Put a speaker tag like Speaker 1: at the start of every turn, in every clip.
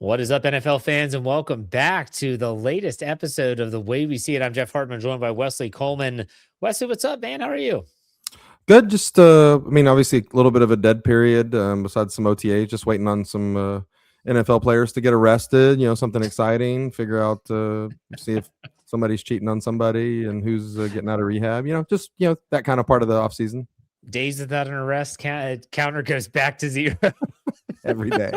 Speaker 1: What is up, NFL fans, and welcome back to the latest episode of The Way We See It. I'm Jeff Hartman, joined by Wesley Coleman. Wesley, what's up, man? How are you?
Speaker 2: Good. Just, obviously a little bit of a dead period besides some OTA, just waiting on some NFL players to get arrested, something exciting, figure out, see if somebody's cheating on somebody and who's getting out of rehab, that kind of part of the offseason
Speaker 1: Days without an arrest counter goes back to zero.
Speaker 2: every day.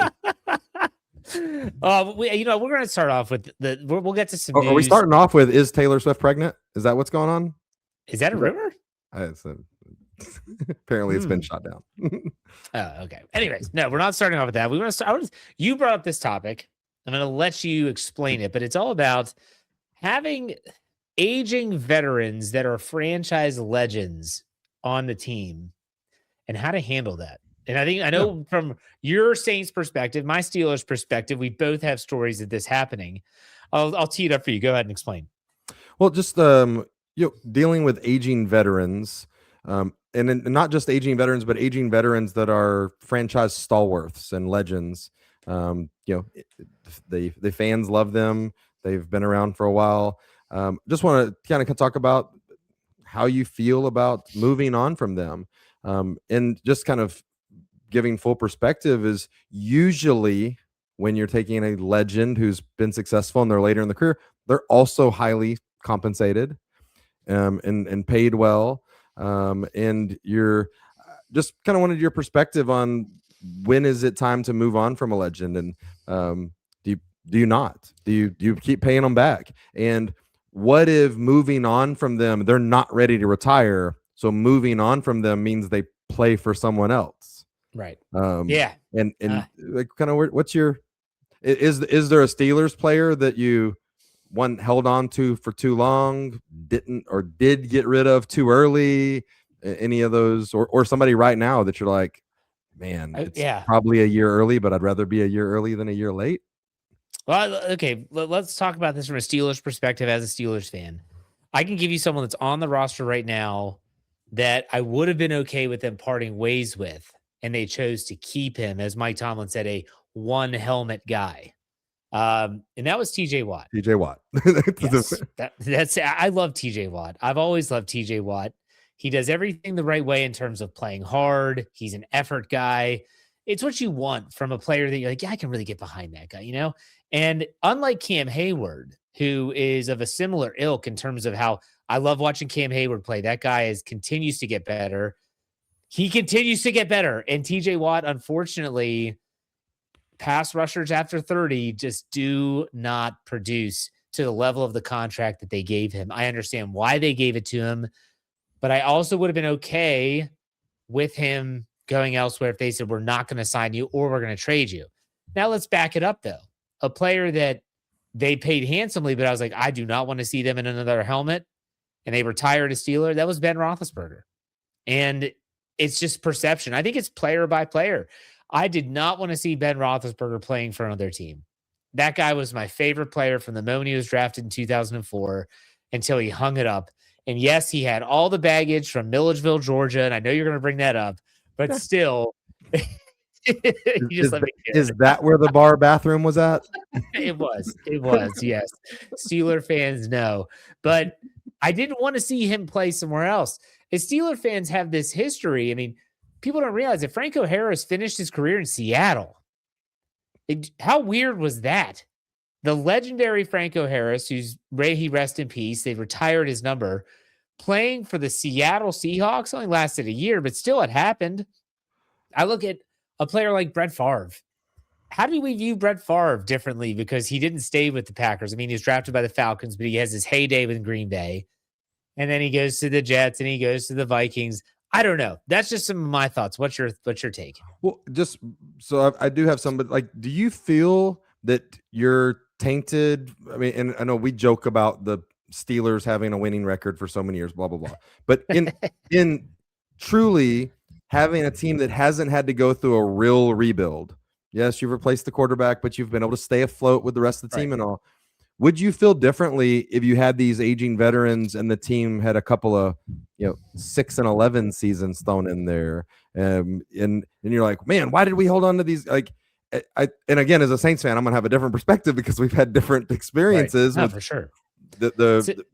Speaker 1: We're going to start off with we'll get to some news.
Speaker 2: Are we starting off with, is Taylor Swift pregnant? Is that what's going on?
Speaker 1: Is that a rumor?
Speaker 2: Apparently it's been shot down.
Speaker 1: Okay. Anyways, no, we're not starting off with that. We want to start. You brought up this topic. I'm going to let you explain it, but it's all about having aging veterans that are franchise legends on the team and how to handle that. And I know from your Saints perspective, my Steelers perspective, we both have stories of this happening. I'll tee it up for you. Go ahead and explain.
Speaker 2: Well, just dealing with aging veterans, and not just aging veterans, but aging veterans that are franchise stalwarts and legends. The fans love them. They've been around for a while. Just want to kind of talk about how you feel about moving on from them, and just kind of giving full perspective is usually when you're taking a legend who's been successful and they're later in the career, they're also highly compensated and paid well. And you're just kind of wanted your perspective on when is it time to move on from a legend, and do you keep paying them back? And what if moving on from them, they're not ready to retire, so moving on from them means they play for someone else?
Speaker 1: Right.
Speaker 2: Yeah. And like, kind of, what's your, is there a Steelers player that you held on to for too long, did get rid of too early? Any of those, or somebody right now that you're like, man, it's probably a year early, but I'd rather be a year early than a year late?
Speaker 1: Well, okay, let's talk about this from a Steelers perspective as a Steelers fan. I can give you someone that's on the roster right now that I would have been okay with them parting ways with, and they chose to keep him, as Mike Tomlin said, a one helmet guy. And that was TJ Watt.
Speaker 2: TJ Watt.
Speaker 1: Yes, I love TJ Watt. I've always loved TJ Watt. He does everything the right way in terms of playing hard. He's an effort guy. It's what you want from a player that you're like, yeah, I can really get behind that guy, And unlike Cam Hayward, who is of a similar ilk in terms of how I love watching Cam Hayward play. That guy continues to get better. He continues to get better. And TJ Watt, unfortunately, pass rushers after 30 just do not produce to the level of the contract that they gave him. I understand why they gave it to him, but I also would have been okay with him going elsewhere if they said, we're not going to sign you or we're going to trade you. Now let's back it up, though. A player that they paid handsomely, but I was like, I do not want to see them in another helmet, and they retired a Steeler. That was Ben Roethlisberger. And it's just perception. I think it's player by player. I did not want to see Ben Roethlisberger playing for another team. That guy was my favorite player from the moment he was drafted in 2004 until he hung it up. And yes, he had all the baggage from Milledgeville, Georgia, and I know you're going to bring that up, but still,
Speaker 2: is that where the bar bathroom was at?
Speaker 1: It was, yes. Steeler fans know, but I didn't want to see him play somewhere else. As Steeler fans have this history, I mean, people don't realize that Franco Harris finished his career in Seattle. How weird was that? The legendary Franco Harris, he rest in peace, they retired his number, playing for the Seattle Seahawks, only lasted a year, but still it happened. I look at a player like Brett Favre. How do we view Brett Favre differently? Because he didn't stay with the Packers. I mean, he was drafted by the Falcons, but he has his heyday with Green Bay. And then he goes to the Jets and he goes to the Vikings. I don't know. That's just some of my thoughts. What's your take?
Speaker 2: Well, just so I do have some, but like, do you feel that you're tainted? I mean, and I know we joke about the Steelers having a winning record for so many years, blah, blah, blah. But in truly having a team that hasn't had to go through a real rebuild. Yes, you've replaced the quarterback, but you've been able to stay afloat with the rest of the team and all. Would you feel differently if you had these aging veterans and the team had a couple of, 6-11 seasons thrown in there? And you're like, man, why did we hold on to these? Like, and again, as a Saints fan, I'm gonna have a different perspective because we've had different experiences
Speaker 1: No,
Speaker 2: with
Speaker 1: for sure.
Speaker 2: the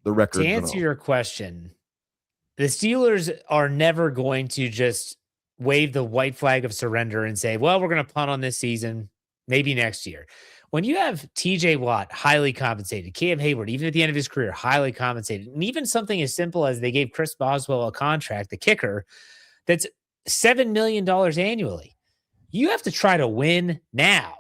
Speaker 2: records.
Speaker 1: To answer your question, the Steelers are never going to just wave the white flag of surrender and say, well, we're going to punt on this season, maybe next year. When you have TJ Watt highly compensated, Cam Hayward, even at the end of his career, highly compensated, and even something as simple as they gave Chris Boswell a contract, the kicker, that's $7 million annually, you have to try to win now.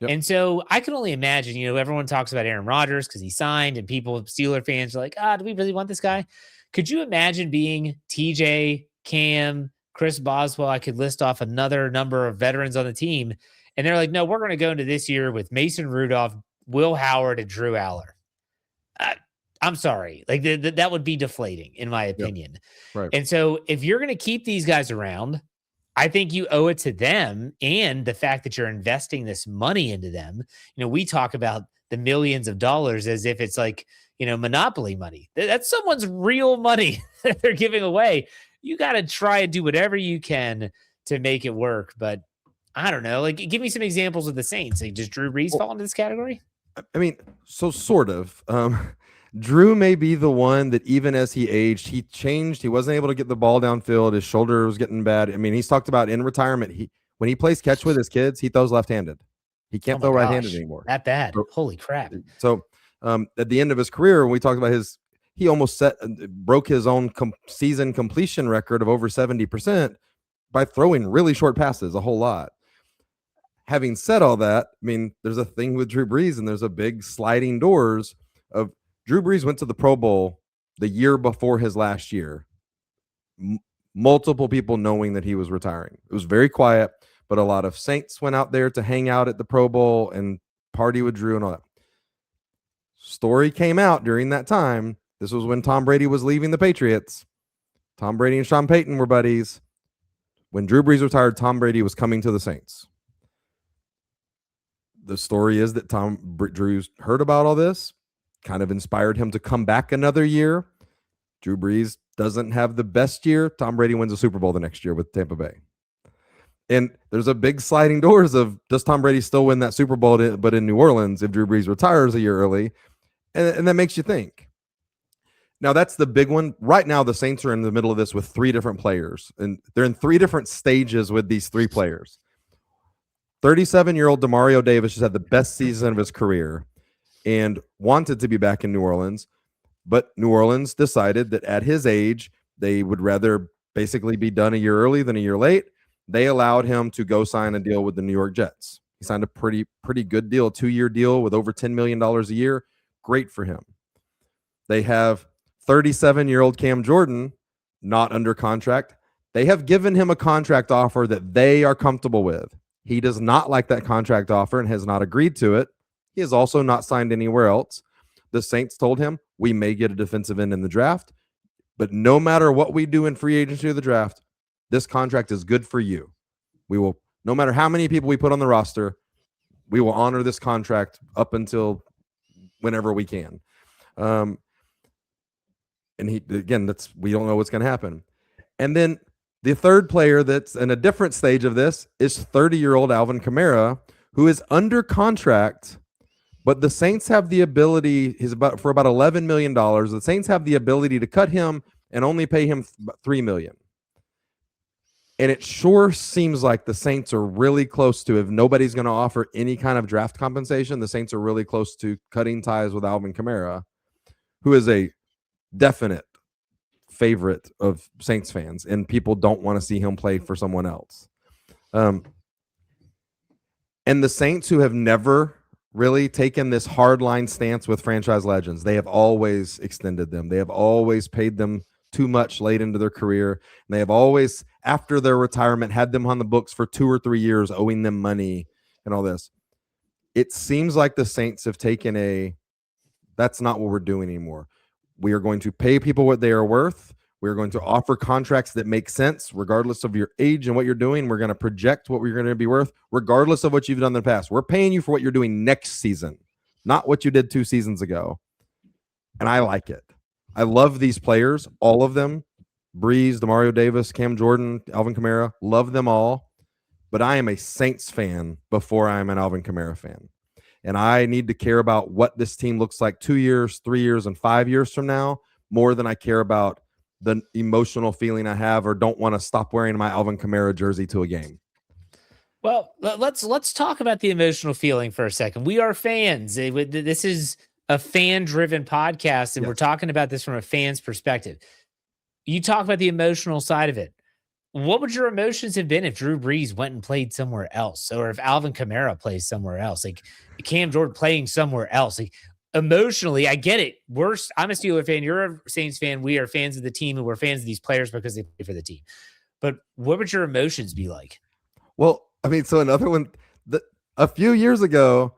Speaker 2: Yep.
Speaker 1: And so I can only imagine, everyone talks about Aaron Rodgers because he signed, and Steeler fans are like, do we really want this guy? Could you imagine being TJ, Cam, Chris Boswell? I could list off another number of veterans on the team. And they're like, no, we're going to go into this year with Mason Rudolph, Will Howard, and Drew Aller. I'm sorry. Like that would be deflating, in my opinion.
Speaker 2: Yep. Right.
Speaker 1: And so if you're going to keep these guys around, I think you owe it to them and the fact that you're investing this money into them. We talk about the millions of dollars as if it's like, monopoly money. That's someone's real money that they're giving away. You got to try and do whatever you can to make it work. But I don't know. Like, give me some examples of the Saints. Like, does Drew Brees fall into this category?
Speaker 2: I mean, so sort of. Drew may be the one that even as he aged, he changed. He wasn't able to get the ball downfield. His shoulder was getting bad. I mean, he's talked about in retirement, when he plays catch with his kids, he throws left-handed. He can't throw right-handed anymore.
Speaker 1: That bad. Holy crap.
Speaker 2: So at the end of his career, when we talked about he almost broke his own season completion record of over 70% by throwing really short passes, a whole lot. Having said all that, I mean, there's a thing with Drew Brees, and there's a big sliding doors of Drew Brees went to the Pro Bowl the year before his last year. Multiple people knowing that he was retiring. It was very quiet, but a lot of Saints went out there to hang out at the Pro Bowl and party with Drew and all that. Story came out during that time. This was when Tom Brady was leaving the Patriots. Tom Brady and Sean Payton were buddies. When Drew Brees retired, Tom Brady was coming to the Saints. The story is that Drew's heard about all this, kind of inspired him to come back another year. Drew Brees doesn't have the best year. Tom Brady wins a Super Bowl the next year with Tampa Bay. And there's a big sliding doors of, does Tom Brady still win that Super Bowl, but in New Orleans, if Drew Brees retires a year early? And that makes you think. Now, that's the big one. Right now, the Saints are in the middle of this with 3 different players, and they're in 3 different stages with these 3 players. 37-year-old Demario Davis just had the best season of his career and wanted to be back in New Orleans, but New Orleans decided that at his age, they would rather basically be done a year early than a year late. They allowed him to go sign a deal with the New York Jets. He signed a pretty good deal, a 2-year deal with over $10 million a year. Great for him. They have 37-year-old Cam Jordan, not under contract. They have given him a contract offer that they are comfortable with. He does not like that contract offer and has not agreed to it. He has also not signed anywhere else. The Saints told him, we may get a defensive end in the draft, but no matter what we do in free agency or the draft, this contract is good for you. We will, no matter how many people we put on the roster, we will honor this contract up until whenever we can. And we don't know what's going to happen. And then the third player that's in a different stage of this is 30-year-old Alvin Kamara, who is under contract, but the Saints have the ability, for about $11 million. The Saints have the ability to cut him and only pay him $3 million. And it sure seems like the Saints are really close to, if nobody's going to offer any kind of draft compensation, the Saints are really close to cutting ties with Alvin Kamara, who is a definite favorite of Saints fans, and people don't want to see him play for someone else. And the Saints, who have never really taken this hardline stance with franchise legends, they have always extended them. They have always paid them too much late into their career. And they have always, after their retirement, had them on the books for 2 or 3 years, owing them money and all this. It seems like the Saints have taken that's not what we're doing anymore. We are going to pay people what they are worth. We're going to offer contracts that make sense, regardless of your age and what you're doing. We're going to project what we're going to be worth, regardless of what you've done in the past. We're paying you for what you're doing next season, not what you did 2 seasons ago. And I like it. I love these players, all of them. Brees, Demario Davis, Cam Jordan, Alvin Kamara, love them all. but I am a Saints fan before I am an Alvin Kamara fan. And I need to care about what this team looks like 2 years, 3 years, and 5 years from now more than I care about the emotional feeling I have or don't want to stop wearing my Alvin Kamara jersey to a game.
Speaker 1: Well, let's talk about the emotional feeling for a second. We are fans. This is a fan-driven podcast, and we're talking about this from a fan's perspective. You talk about the emotional side of it. What would your emotions have been if Drew Brees went and played somewhere else, or if Alvin Kamara plays somewhere else, like Cam Jordan playing somewhere else? Like emotionally, I get it. I'm a Steeler fan. You're a Saints fan. We are fans of the team, and we're fans of these players because they play for the team. But what would your emotions be like?
Speaker 2: Well, I mean, so another one, a few years ago,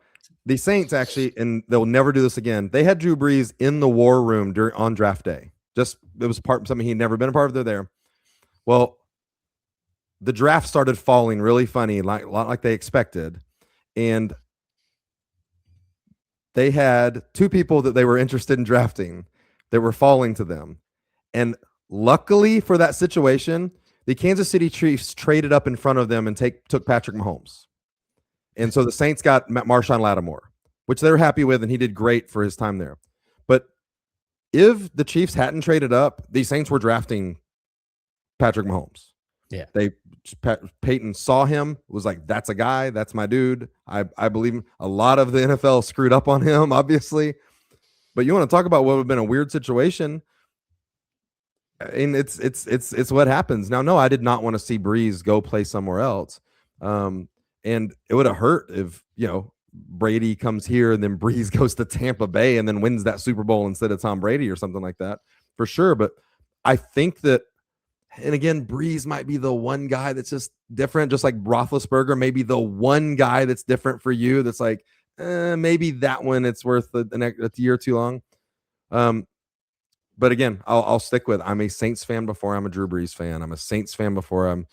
Speaker 2: the Saints actually, and they'll never do this again, they had Drew Brees in the war room on draft day. It was something he'd never been a part of. They're there. Well, the draft started falling really funny, like they expected. And they had two people that they were interested in drafting that were falling to them. And luckily for that situation, the Kansas City Chiefs traded up in front of them and took Patrick Mahomes. And so the Saints got Marshawn Lattimore, which they were happy with, and he did great for his time there. But if the Chiefs hadn't traded up, the Saints were drafting Patrick Mahomes.
Speaker 1: Yeah.
Speaker 2: Peyton saw him, was like, that's a guy, that's my dude. I believe him. A lot of the NFL screwed up on him, obviously. But you want to talk about what would have been a weird situation. And it's what happens. Now, no, I did not want to see Brees go play somewhere else. And it would have hurt if, Brady comes here and then Brees goes to Tampa Bay and then wins that Super Bowl instead of Tom Brady or something like that, for sure. But I think that, and again, Brees might be the one guy that's just different, just like Roethlisberger, maybe the one guy that's different for you. That's like, maybe that one, it's worth the next year too long. But again, I'll stick with, I'm a Saints fan before I'm a Drew Brees fan. I'm a Saints fan before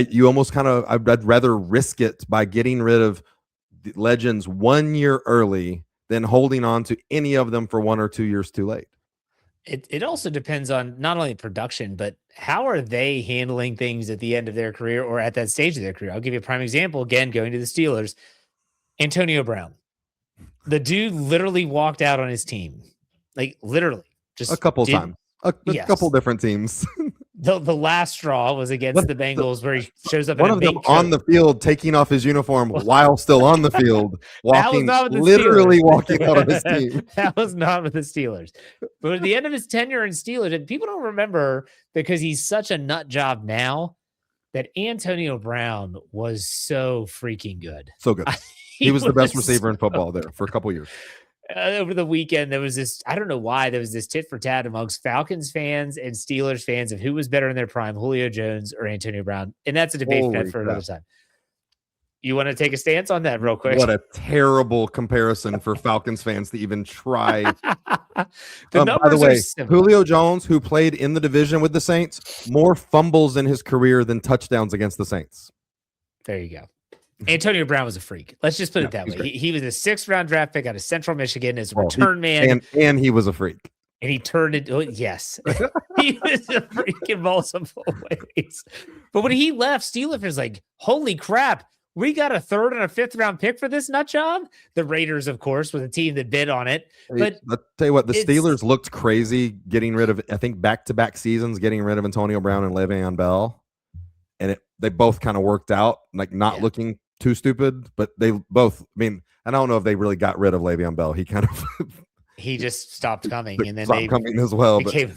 Speaker 2: you almost kind of, I'd rather risk it by getting rid of the legends 1 year early than holding on to any of them for 1 or 2 years too late.
Speaker 1: It also depends on not only production, but how are they handling things at the end of their career or at that stage of their career. I'll give you a prime example. Again, going to the Steelers, Antonio Brown. The dude literally walked out on his team. Like literally. Just
Speaker 2: a couple times. A couple different teams.
Speaker 1: The last straw was against the Bengals, where he shows up
Speaker 2: one of them on the field, taking off his uniform while still on the field, walking out of his team.
Speaker 1: That was not with the Steelers. But at the end of his tenure in Steelers, and people don't remember because he's such a nut job now, that Antonio Brown was so freaking good.
Speaker 2: So good. He was the best receiver in football there for a couple years.
Speaker 1: Over the weekend, there was this, I don't know why, there was this tit for tat amongst Falcons fans and Steelers fans of who was better in their prime, Julio Jones or Antonio Brown. And that's a debate for another time. You want to take a stance on that real quick?
Speaker 2: What a terrible comparison for Falcons fans to even try. By the way, Julio Jones, who played in the division with the Saints, more fumbles in his career than touchdowns against the Saints.
Speaker 1: There you go. Antonio Brown was a freak. Let's just put it that way. He was a 6th round draft pick out of Central Michigan as a return man.
Speaker 2: And he was a freak.
Speaker 1: And he turned it. Oh, yes. He was a freak in multiple ways. But when he left, Steelers was like, holy crap, we got a 3rd and a 5th round pick for this nut job. The Raiders, of course, were the team that bid on it. But
Speaker 2: I'll tell you what, the Steelers looked crazy getting rid of, I think, back-to-back seasons, getting rid of Antonio Brown and Le'Veon Bell. And they both kind of worked out, like not looking too stupid, but they both, I mean, I don't know if they really got rid of Le'Veon Bell. He kind of
Speaker 1: he just stopped coming, and then
Speaker 2: stopped coming as well.
Speaker 1: Became...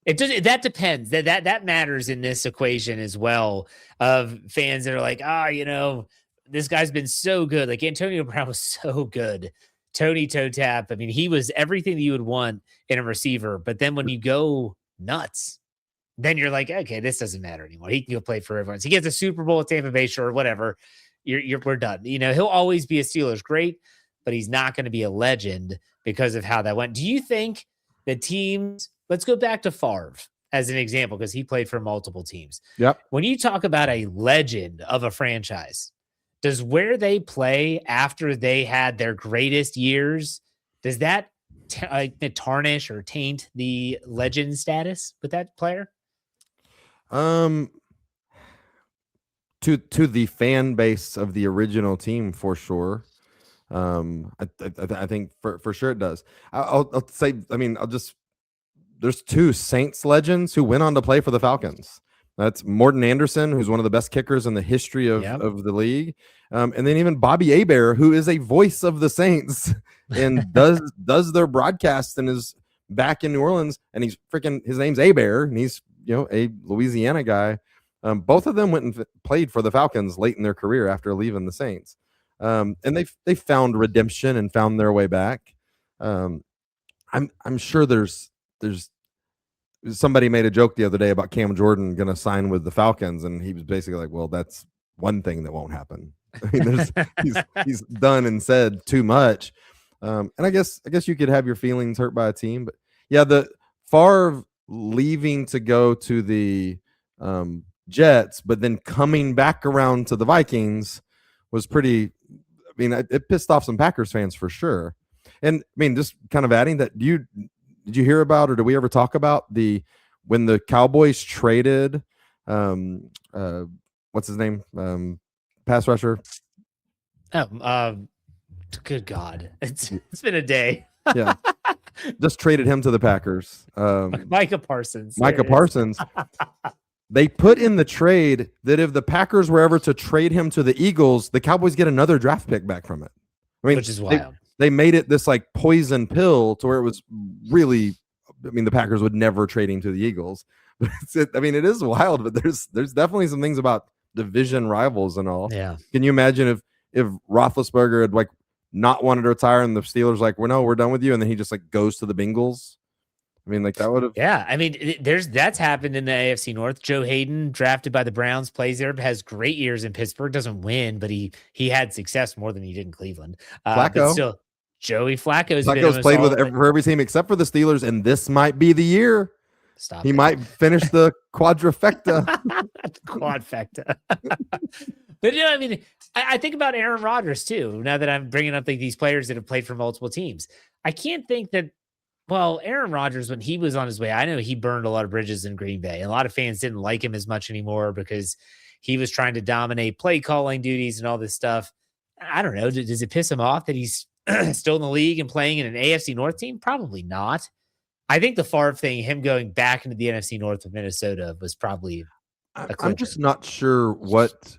Speaker 1: That depends. That matters in this equation as well, of fans that are like, this guy's been so good. Like Antonio Brown was so good. Tony toe tap. I mean, he was everything that you would want in a receiver. But then when you go nuts, then you're like, okay, this doesn't matter anymore. He can go play for everyone. So he gets a Super Bowl at Tampa Bay, sure, whatever. We're done. He'll always be a Steelers great, but he's not going to be a legend because of how that went. Do you think the teams, let's go back to Favre as an example, because he played for multiple teams.
Speaker 2: Yep.
Speaker 1: When you talk about a legend of a franchise, does where they play after they had their greatest years, does that tarnish or taint the legend status with that player?
Speaker 2: To the fan base of the original team for sure. I think for sure it does. I'll say, I mean, there's two Saints legends who went on to play for the Falcons. That's Morton Anderson, who's one of the best kickers in the history of the league. And then even Bobby Hebert, who is a voice of the Saints and does their broadcast and is back in New Orleans. And his name's Hebert, and he's, a Louisiana guy. Both of them went and played for the Falcons late in their career after leaving the Saints. And they found redemption and found their way back. I'm sure there's somebody made a joke the other day about Cam Jordan going to sign with the Falcons, and he was basically like, well, that's one thing that won't happen. I mean, he's done and said too much. And I guess you could have your feelings hurt by a team, but yeah, the Favre leaving to go to the Jets, but then coming back around to the Vikings was pretty, I mean, it pissed off some Packers fans for sure. And I mean, just kind of adding that, did you hear about, or did we ever talk about when the Cowboys traded what's his name? Pass rusher.
Speaker 1: Good God. It's been a day.
Speaker 2: Yeah. Just traded him to the Packers.
Speaker 1: Micah Parsons.
Speaker 2: Micah Parsons. They put in the trade that if the Packers were ever to trade him to the Eagles, the Cowboys get another draft pick back from it. I mean,
Speaker 1: which is wild.
Speaker 2: They made it this like poison pill to where it was really, I mean, the Packers would never trade him to the Eagles. I mean, it is wild, but there's definitely some things about division rivals and all.
Speaker 1: Yeah.
Speaker 2: Can you imagine if Roethlisberger had like not wanted to retire and the Steelers like, well, no, we're done with you, and then he just like goes to the Bengals? I mean, like that would have.
Speaker 1: Yeah, I mean, that's happened in the AFC North. Joe Hayden, drafted by the Browns, plays there, has great years in Pittsburgh. Doesn't win, but he had success more than he did in Cleveland.
Speaker 2: Flacco.
Speaker 1: But still, Joey Flacco's
Speaker 2: played for every team except for the Steelers, and this might be the year. He might finish the quadrifecta.
Speaker 1: Quadfecta. But I mean, I think about Aaron Rodgers too. Now that I'm bringing up these players that have played for multiple teams, I can't think that. Well, Aaron Rodgers, when he was on his way, I know he burned a lot of bridges in Green Bay. A lot of fans didn't like him as much anymore because he was trying to dominate play calling duties and all this stuff. I don't know. Does it piss him off that he's still in the league and playing in an AFC North team? Probably not. I think the Favre thing, him going back into the NFC North with Minnesota, was probably
Speaker 2: I'm just not sure what.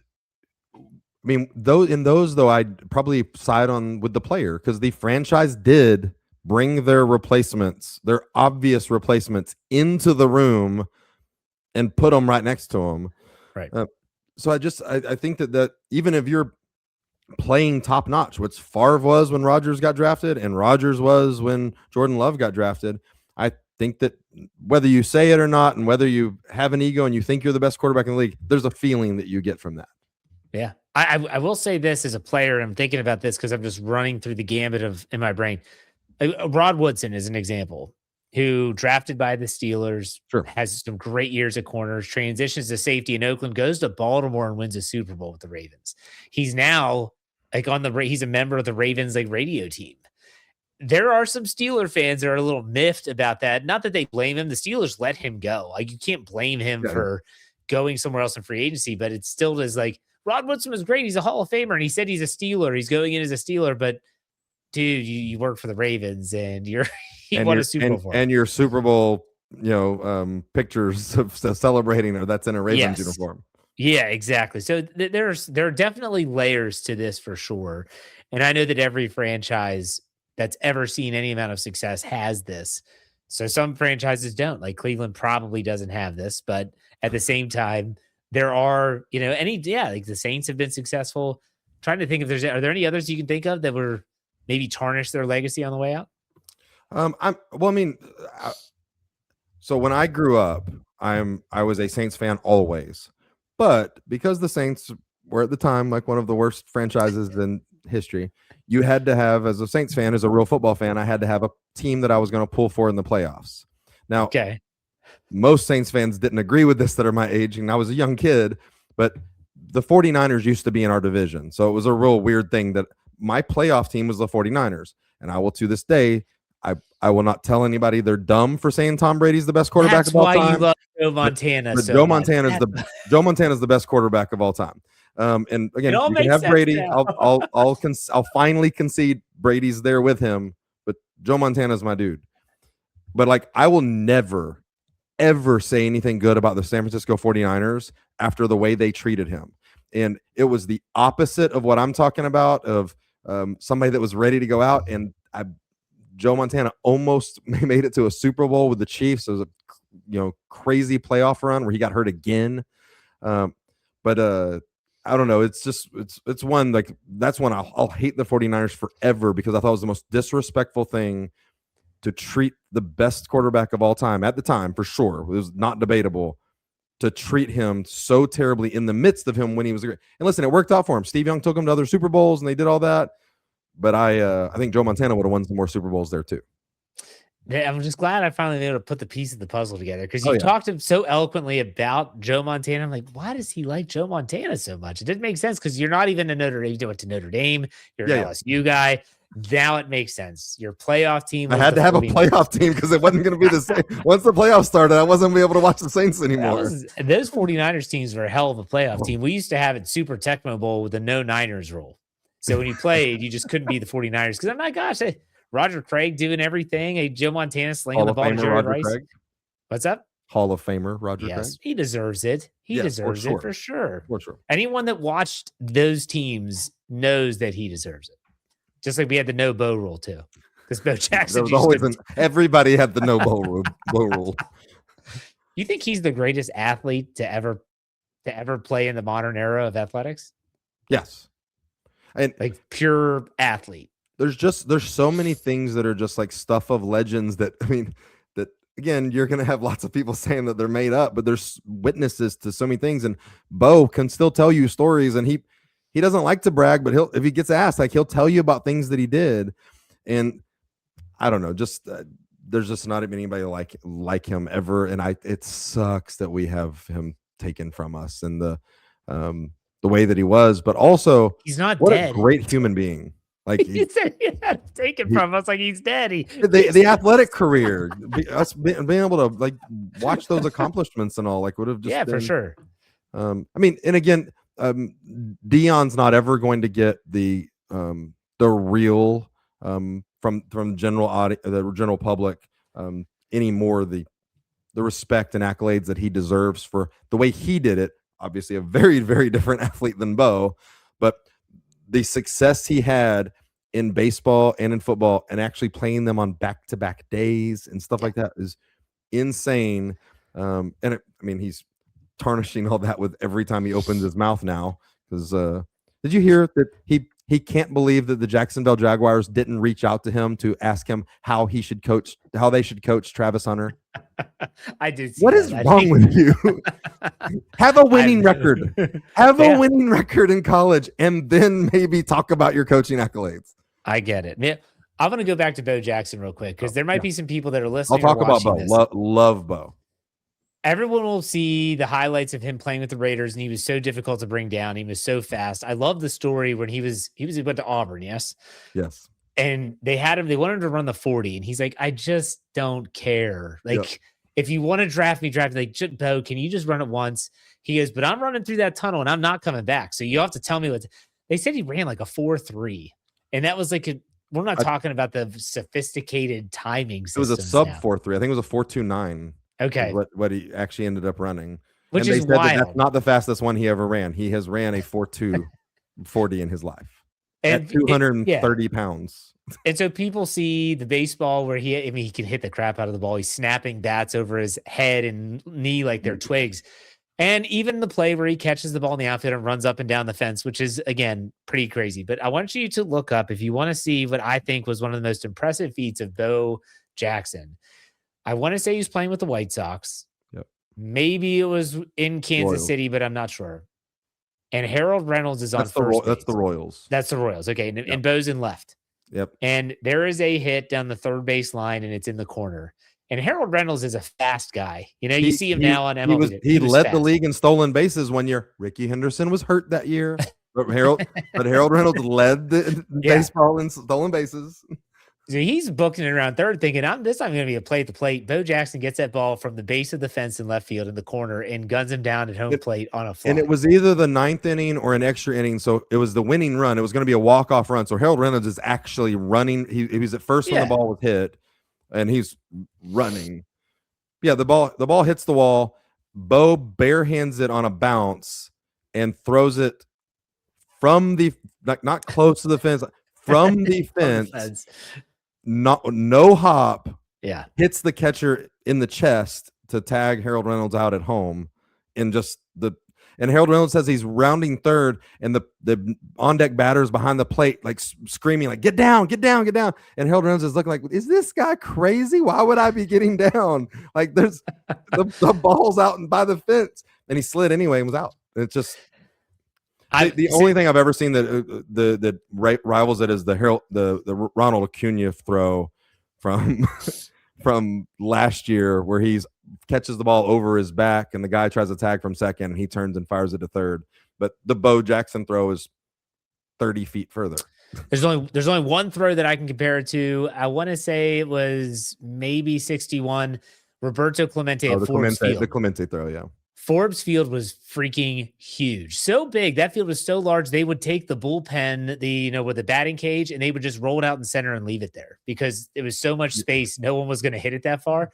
Speaker 2: I mean, though, I'd probably side on with the player because the franchise did bring their obvious replacements into the room and put them right next to them.
Speaker 1: Right.
Speaker 2: So I think that even if you're playing top notch, which Favre was when Rodgers got drafted and Rodgers was when Jordan Love got drafted, I think that whether you say it or not, and whether you have an ego and you think you're the best quarterback in the league, there's a feeling that you get from that.
Speaker 1: Yeah. I will say this as a player. I'm thinking about this because I'm just running through the gambit in my brain. Rod Woodson is an example, who drafted by the Steelers,
Speaker 2: sure,
Speaker 1: has some great years at corners, transitions to safety in Oakland, goes to Baltimore and wins a Super Bowl with the Ravens. He's now like he's a member of the Ravens like radio team. There are some Steeler fans that are a little miffed about that. Not that they blame him. The Steelers let him go. Like, you can't blame him for going somewhere else in free agency, but it still is like, Rod Woodson was great. He's a Hall of Famer, and he said he's a Steeler. He's going in as a Steeler, but dude, you work for the Ravens, and you won a Super Bowl.
Speaker 2: And your Super Bowl, pictures of celebrating, or that's in a Ravens uniform.
Speaker 1: Yeah, exactly. So there are definitely layers to this for sure. And I know that every franchise that's ever seen any amount of success has this. So some franchises don't. Like Cleveland probably doesn't have this, but at the same time, there are, like the Saints have been successful. I'm trying to think are there any others you can think of that were maybe tarnished their legacy on the way out?
Speaker 2: So when I grew up, I was a Saints fan always, but because the Saints were at the time like one of the worst franchises in history, you had to have, as a Saints fan, as a real football fan, I had to have a team that I was going to pull for in the playoffs. Now, most Saints fans didn't agree with this that are my age, and I was a young kid, but the 49ers used to be in our division. So it was a real weird thing that my playoff team was the 49ers. And I will, to this day, I will not tell anybody they're dumb for saying Tom Brady's the best quarterback of all time.
Speaker 1: That's why you love Joe Montana.
Speaker 2: But
Speaker 1: so
Speaker 2: Joe
Speaker 1: much.
Speaker 2: Joe Montana's the best quarterback of all time. And again, you can have Brady. I'll finally concede Brady's there with him, but Joe Montana's my dude. But like, I will never, ever say anything good about the San Francisco 49ers after the way they treated him. And it was the opposite of what I'm talking about, of somebody that was ready to go out. And Joe Montana almost made it to a Super Bowl with the Chiefs. It was a crazy playoff run where he got hurt again. But I don't know. It's just it's one, like, that's when I'll hate the 49ers forever, because I thought it was the most disrespectful thing to treat the best quarterback of all time at the time, for sure. It was not debatable, to treat him so terribly in the midst of him when he was great. And listen, it worked out for him. Steve Young took him to other Super Bowls and they did all that. But I think Joe Montana would have won some more Super Bowls there too.
Speaker 1: I'm just glad I finally been able to put the piece of the puzzle together, because you talked so eloquently about Joe Montana. I'm like, why does he like Joe Montana so much? It didn't make sense, because you're not even a Notre Dame. You went to Notre Dame. You're an LSU guy. Now it makes sense. Your playoff team.
Speaker 2: I had to have a playoff team because it wasn't going to be the same. Once the playoffs started, I wasn't going to be able to watch the Saints anymore.
Speaker 1: Those 49ers teams were a hell of a playoff team. We used to have it Super Tecmo Bowl with the no Niners rule. So when you played, you just couldn't be the 49ers. Because, oh my gosh, Roger Craig doing everything. Joe Montana slinging the ball to Jerry Rice. Craig. What's up?
Speaker 2: Hall of Famer Roger Craig.
Speaker 1: He deserves it. He deserves it for sure. For sure. Anyone that watched those teams knows that he deserves it. Just like we had the no Bo rule too, because Bo Jackson.
Speaker 2: Everybody had the no Bo rule.
Speaker 1: You think he's the greatest athlete to ever play in the modern era of athletics?
Speaker 2: Yes, and
Speaker 1: like pure athlete.
Speaker 2: There's so many things that are just like stuff of legends that, I mean, that again, you're gonna have lots of people saying that they're made up, but there's witnesses to so many things, and Bo can still tell you stories, and he doesn't like to brag, but if he gets asked, like, he'll tell you about things that he did. And I don't know, just there's just not anybody like him ever. And it sucks that we have him taken from us, and the way that he was, but also
Speaker 1: he's not
Speaker 2: what
Speaker 1: dead.
Speaker 2: A great human being. Like
Speaker 1: he said he had taken from us, like he's dead.
Speaker 2: The athletic career, us being able to like watch those accomplishments and all, like, would have just
Speaker 1: for sure.
Speaker 2: I mean, and again, Deion's not ever going to get the real from the general public anymore, the respect and accolades that he deserves for the way he did it. Obviously a very, very different athlete than Bo, but the success he had in baseball and in football, and actually playing them on back-to-back days and stuff like that, is insane. I mean, he's tarnishing all that with every time he opens his mouth now, because did you hear that he can't believe that the Jacksonville Jaguars didn't reach out to him to ask him how they should coach Travis Hunter?
Speaker 1: I did.
Speaker 2: What is wrong with you? Have a winning record. Have a winning record in college, and then maybe talk about your coaching accolades.
Speaker 1: I get it. Yeah, I'm going to go back to Bo Jackson real quick, because there might be some people that are listening.
Speaker 2: I'll talk about Bo. Love Bo.
Speaker 1: Everyone will see the highlights of him playing with the Raiders, and he was so difficult to bring down. He was so fast. I love the story when he went to Auburn. Yes. And they wanted him to run the 40, and he's like, I just don't care. Like, if you want to draft me, like, Bo, can you just run it once? He goes, but I'm running through that tunnel and I'm not coming back. So you have to tell me they said he ran like a 4.3. And that was like, we're not talking about the sophisticated timing systems.
Speaker 2: It was a sub 4.3. I think it was a 4.29.
Speaker 1: Okay.
Speaker 2: What he actually ended up running.
Speaker 1: Which is wild.
Speaker 2: That's not the fastest one he ever ran. He has ran a 4.2 40 in his life. And at 230 pounds.
Speaker 1: And so people see the baseball where he can hit the crap out of the ball. He's snapping bats over his head and knee like they're twigs. And even the play where he catches the ball in the outfield and runs up and down the fence, which is, again, pretty crazy. But I want you to look up, if you want to see what I think was one of the most impressive feats of Bo Jackson. I want to say he was playing with the White Sox.
Speaker 2: Yep.
Speaker 1: Maybe it was in Kansas City, but I'm not sure. And Harold Reynolds is on first base.
Speaker 2: That's the Royals.
Speaker 1: That's the Royals. Okay. And Bo's in left.
Speaker 2: Yep.
Speaker 1: And there is a hit down the third base line, and it's in the corner. And Harold Reynolds is a fast guy. You know, you see him now on MLB.
Speaker 2: He led the league in stolen bases one year. Ricky Henderson was hurt that year. But Harold Reynolds led the baseball in stolen bases.
Speaker 1: So he's booking it around third, thinking, this is not going to be a play at the plate. Bo Jackson gets that ball from the base of the fence in left field in the corner and guns him down at home plate on a fly.
Speaker 2: And it was either the 9th inning or an extra inning. So it was the winning run. It was going to be a walk-off run. So Harold Reynolds is actually running. He was at first when the ball was hit, and he's running. Yeah, the ball hits the wall. Bo barehands it on a bounce and throws it from the not close to the fence, from the fence. No hop.
Speaker 1: Yeah.
Speaker 2: Hits the catcher in the chest to tag Harold Reynolds out at home. And Harold Reynolds says he's rounding third, and the on deck batters behind the plate like screaming like, get down, get down, get down. And Harold Reynolds is looking like, is this guy crazy? Why would I be getting down? Like there's the ball's out and by the fence, and he slid anyway and was out. It's just the only thing I've ever seen that rivals it is the Ronald Acuna throw from from last year, where he's catches the ball over his back and the guy tries to tag from second and he turns and fires it to third. But the Bo Jackson throw is 30 feet further.
Speaker 1: There's only one throw that I can compare it to. I want to say it was maybe 61. Roberto Clemente at Forbes Field.
Speaker 2: The Clemente throw, yeah.
Speaker 1: Forbes Field was freaking huge. So big. That field was so large, they would take the bullpen, with the batting cage, and they would just roll it out in center and leave it there because it was so much space. No one was going to hit it that far.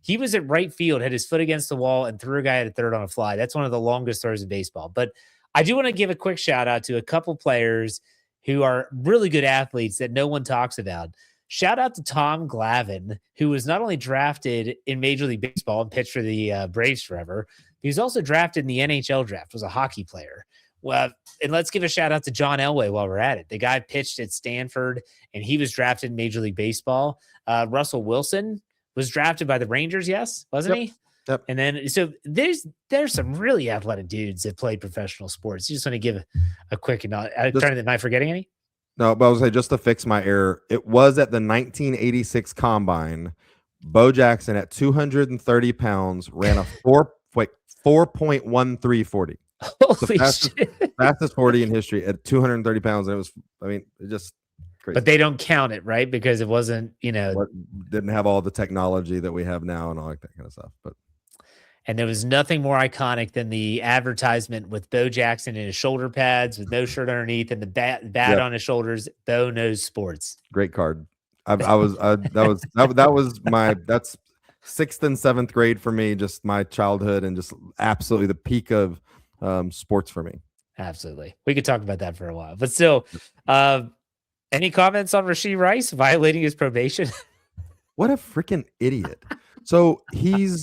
Speaker 1: He was at right field, had his foot against the wall, and threw a guy at third on a fly. That's one of the longest throws in baseball. But I do want to give a quick shout out to a couple players who are really good athletes that no one talks about. Shout out to Tom Glavine, who was not only drafted in Major League Baseball and pitched for the Braves forever, he was also drafted in the NHL draft, was a hockey player. Well, and let's give a shout out to John Elway while we're at it. The guy pitched at Stanford, and he was drafted in Major League Baseball. Russell Wilson was drafted by the Rangers, yes, wasn't he?
Speaker 2: Yep.
Speaker 1: And then, so there's some really athletic dudes that played professional sports. You just want to give a quick nod. Am I forgetting any?
Speaker 2: No, but I was say, just to fix my error, it was at the 1986 Combine. Bo Jackson at 230 pounds ran a 4.1340.
Speaker 1: Holy shit.
Speaker 2: Fastest 40 in history at 230 pounds. And it just crazy.
Speaker 1: But they don't count it, right? Because it wasn't,
Speaker 2: didn't have all the technology that we have now and all that kind of stuff.
Speaker 1: And there was nothing more iconic than the advertisement with Bo Jackson in his shoulder pads with no shirt underneath and the bat on his shoulders. Bo knows sports.
Speaker 2: Great card. That's 6th and 7th grade for me. Just my childhood and just absolutely the peak of sports for me.
Speaker 1: Absolutely. We could talk about that for a while, but still, any comments on Rashee Rice violating his probation?
Speaker 2: What a freaking idiot. So he's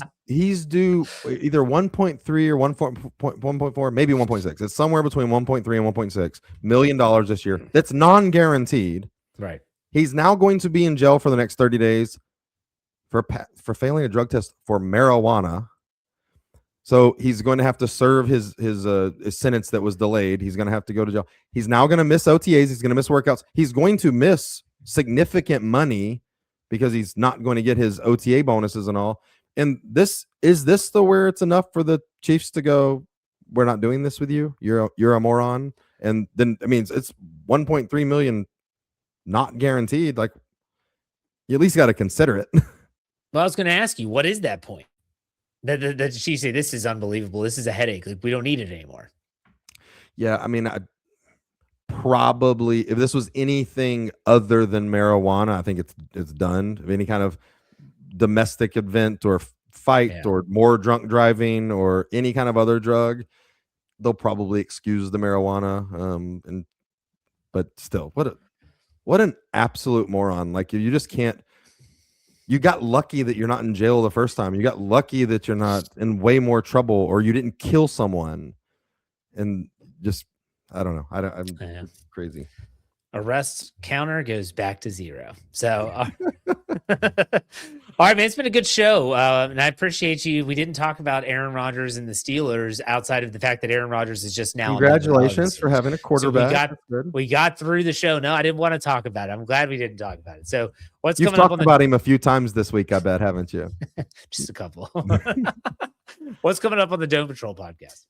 Speaker 2: due either 1.3 or 1.4, maybe 1.6. It's somewhere between 1.3 and 1.6 million dollars this year. That's non-guaranteed.
Speaker 1: Right.
Speaker 2: He's now going to be in jail for the next 30 days for failing a drug test for marijuana. So he's going to have to serve his sentence that was delayed. He's going to have to go to jail. He's now going to miss OTAs. He's going to miss workouts. He's going to miss significant money because he's not going to get his OTA bonuses and all. And is this where it's enough for the Chiefs to go, we're not doing this with you? You're a moron. And then it's 1.3 million not guaranteed. Like, you at least got to consider it.
Speaker 1: Well, I was going to ask you, what is that point? That she say, this is unbelievable. This is a headache. Like, we don't need it anymore.
Speaker 2: Yeah, I probably, if this was anything other than marijuana, I think it's done. If any kind of domestic event or fight or more drunk driving or any kind of other drug, they'll probably excuse the marijuana. But still, what an absolute moron. Like, you just can't. You got lucky that you're not in jail the first time. You got lucky that you're not in way more trouble, or you didn't kill someone. And just, I don't know. I'm crazy.
Speaker 1: Arrest counter goes back to 0. So, all right, man, it's been a good show. And I appreciate you. We didn't talk about Aaron Rodgers and the Steelers outside of the fact that Aaron Rodgers is just now.
Speaker 2: Congratulations for having a quarterback.
Speaker 1: So we got through the show. No, I didn't want to talk about it. I'm glad we didn't talk about it. So
Speaker 2: You've talked about him a few times this week, I bet, haven't you?
Speaker 1: Just a couple. What's coming up on the Dome Patrol podcast?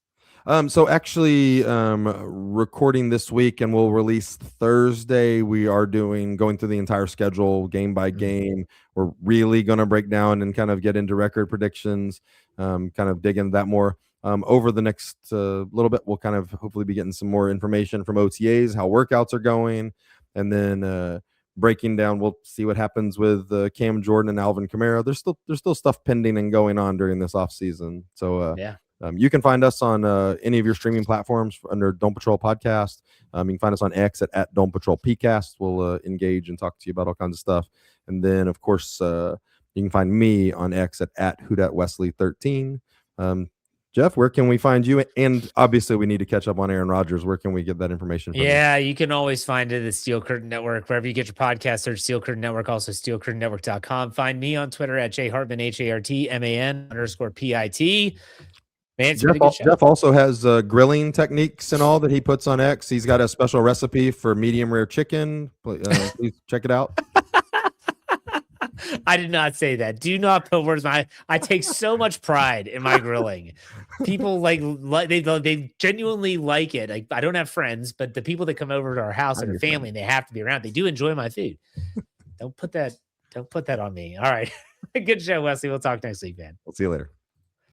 Speaker 2: So actually, recording this week and we'll release Thursday. We are going through the entire schedule game by game. We're really going to break down and kind of get into record predictions, kind of dig into that more. Over the next little bit, we'll kind of hopefully be getting some more information from OTAs, how workouts are going, and then breaking down. We'll see what happens with Cam Jordan and Alvin Kamara. There's still stuff pending and going on during this off season. So
Speaker 1: yeah.
Speaker 2: You can find us on any of your streaming platforms under Dome Patrol Podcast. You can find us on X at Dome Patrol PCast. We'll engage and talk to you about all kinds of stuff. And then, of course, you can find me on X at Wesley13. Jeff, where can we find you? And obviously, we need to catch up on Aaron Rodgers. Where can we get that information from?
Speaker 1: Yeah, you can always find it at Steel Curtain Network. Wherever you get your podcast, search Steel Curtain Network, also steelcurtainnetwork.com. Find me on Twitter at jhartman, HARTMAN_PIT. Man,
Speaker 2: Jeff also has grilling techniques and all that he puts on X. He's got a special recipe for medium rare chicken. Please check it out.
Speaker 1: I did not say that. Do not put words in my. I take so much pride in my grilling. People like they genuinely like it. Like, I don't have friends, but the people that come over to our house and our family, and they have to be around. They do enjoy my food. Don't put that on me. All right. Good show, Wesley. We'll talk next week, man.
Speaker 2: We'll see you later.